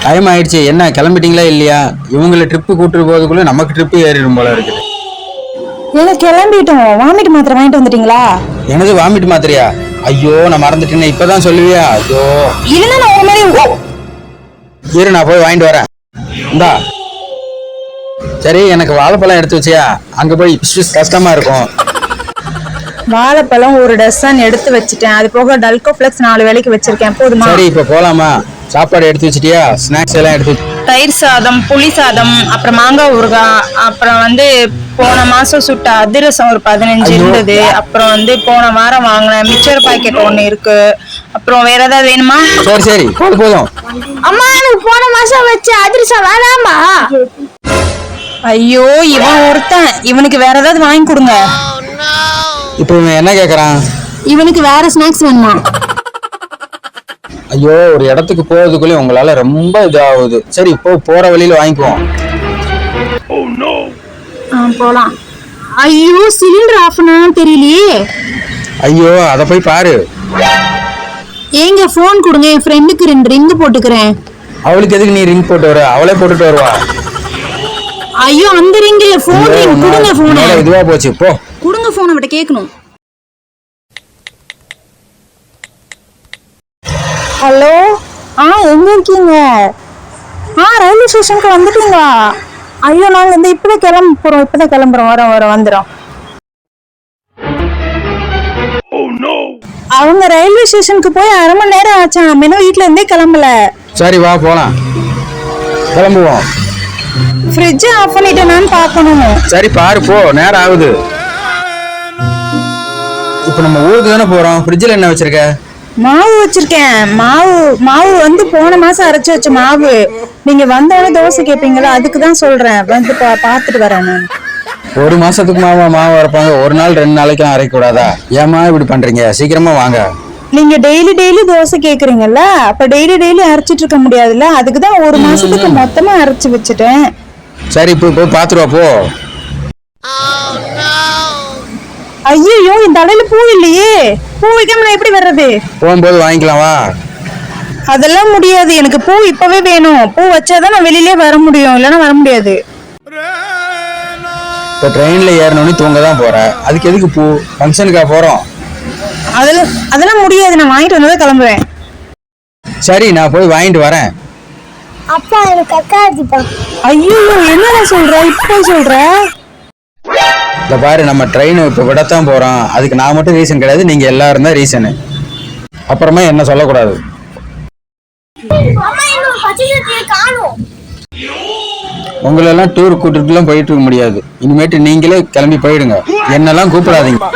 Time ஆயிடுச்சு. என்ன கிளம்பிட்டீங்களா இல்லையா? இவங்களை ட்ரிப்பு கூட்டு போறதுக்குள்ள நமக்கு ட்ரிப்பு ஏறிடும் போல இருக்குது. ஏங்க கிளம்பிட்டோம். வாமிட் மாத்திரை வாங்கிட்டு வந்துட்டீங்களா? எனது வாமிட் மாத்திரையா? ஐயோ நான் மறந்துட்டேன்னு இப்பதான் சொல்லுவியா? ஐயோ இல்லைன்னா நான் ஒரு மாதிரி இரு, நான் போய் வாங்கிட்டு வரேன். இந்தா. சரி, எனக்கு வாழைப்பழம் எடுத்து வச்சியா? அங்க போய் கஷ்டமா இருக்கும். வாழைப்பழம் ஒரு டசன் எடுத்து வச்சுட்டேன். அது போக டல்கோ ஃபிளக்ஸ் 4 வேளைக்கு வச்சிருக்கேன். போதுமா? சரி, இப்ப போலாமா? சாப்பாடு எடுத்து வச்சிட்டியா? ஸ்நாக்ஸ் எல்லாம் எடுத்து தயிர் சாதம், புளி சாதம், அப்புறம் மாங்காய் ஊறுகாய், அப்புறம் போன மாசம் சுட்ட அதிரசம் ஒரு 15 இருந்தது. அப்புறம் போன வாரம் வாங்கின மிச்சர் பாக்கெட் 1 இருக்கு. அப்புறம் வேற ஏதாவது வேணுமா? சரி சரி, போதும். அம்மா, எனக்கு போன மாசம் வச்ச அதிரசம் வேணாமா? ஐயோ, இவன் ஒருத்தன். இவனுக்கு வேற ஏதாவது வாங்கி கொடுங்க. இப்போ இவன் என்ன கேக்குறான்? இவனுக்கு வேற ஸ்நாக்ஸ் வேணுமா? ஐயோ, ஒரு இடத்துக்கு போறதுக்குள்ளே உங்களால ரொம்ப இதாகுது. சரி, இப்போ போற வழியில வாங்கிக்குவோம். போலாம். ஐயோ, சிலிண்டர் ஆஃப் பண்ணனும் தெரியலையே. ஐயோ, அத போய் பாரு. ஏங்க போன் கொடுங்க, என் ஃப்ரெண்டுக்கு 2 ரிங் போட்டுக்கிறேன். அவளுக்கு எதுக்கு நீ ரிங் போட்டு வர? அவளே போட்டுட்டு வருவா. ஐயோ, அந்த ரிங் இல்ல, போன் ரிங். கொடுங்க போன். இதுவா போச்சு, போ கொடுங்க போன். அவட்ட கேட்கணும். ஹலோ, எங்க இருக்கீங்க? ரயில்வே ஸ்டேஷனுக்கு வந்துட்டீங்களா? ஐயோ, நாங்க இப்பதான் கிளம்புறோம். வரோம் வந்துடும். அவங்க ரயில்வே ஸ்டேஷனுக்கு போய் 1/2 மணி நேரம் ஆச்சான். இன்னும் வீட்டுல இருந்தே கிளம்பல. சரி, வா போலாம். கிளம்புவோம். ஃப்ரிட்ஜ் ஆஃப் பண்ணிட்டேனான்னு பார்க்கணும். சரி பாரு, போ, நேரம் ஆகுது. இப்போ நம்ம ஊருக்கு தானே போறோம். ஃப்ரிட்ஜில் என்ன வச்சிருக்க? மாவு வச்சிருக்கேன். மாவு போன மாசம் அரைச்சு வச்ச மாவு. நீங்க வந்தோடனே தோசை கேட்பீங்களா? அதுக்கு தான் சொல்றேன். பாத்துட்டு வரேன் நான். 1 மாசத்துக்கு மாவு அரைப்பாங்க. 1 நாள் 2 நாளைக்கு அரைக்க கூடாதா? ஏமா இப்படி பண்றீங்க? சீக்கிரமா வாங்க. நீங்க டெய்லி தோசை கேக்குறீங்கல்ல, அப்ப டெய்லி அரைச்சிட்டு இருக்க முடியாதுல்ல. அதுக்கு தான் 1 மாசத்துக்கு மொத்தமா அரைச்சு வச்சுட்டேன். சரி, இப்போ போய் பாத்துருவா, போ. ஐயோ, இந்த தலையில பூ இல்லையே. பூ வைக்காம நான் எப்படி வர்றது? போகும்போது வாங்கிக்கலாம், வா. அதெல்லாம் முடியாது. எனக்கு பூ இப்பவே வேணும். பூ வச்சாதான் நான் வெளியிலே வர முடியும், இல்லைன்னா வர முடியாது. இப்போ ட்ரெயின்ல ஏறணும்னு தூங்க தான் போற. அதுக்கு எதுக்கு பூ? ஃபங்க்ஷனுக்கா போறோம்? அதெல்லாம் முடியாது. நான் வாங்கிட்டு வந்ததை கிளம்புவேன். சரி, நான் போய் வாங்கிட்டு வரேன். அப்பா, எனக்கு அக்கா இருக்குப்பா. ஐயோ, என்னடா சொல்ற? இப்போ சொல்ற? இந்த பாரு, நம்ம ட்ரெயின் இப்போ விடத்தான் போறோம். அதுக்கு நான் மட்டும் ரீசன் கிடையாது, நீங்க எல்லாரும் தான் ரீசனு. அப்புறமா என்ன சொல்லக்கூடாது. உங்களெல்லாம் டூர் கூட்டிட்டுலாம் போயிட்டு இருக்க முடியாது. இனிமேட்டு நீங்களே கிளம்பி போயிடுங்க. என்னெல்லாம் கூப்பிடாதீங்க.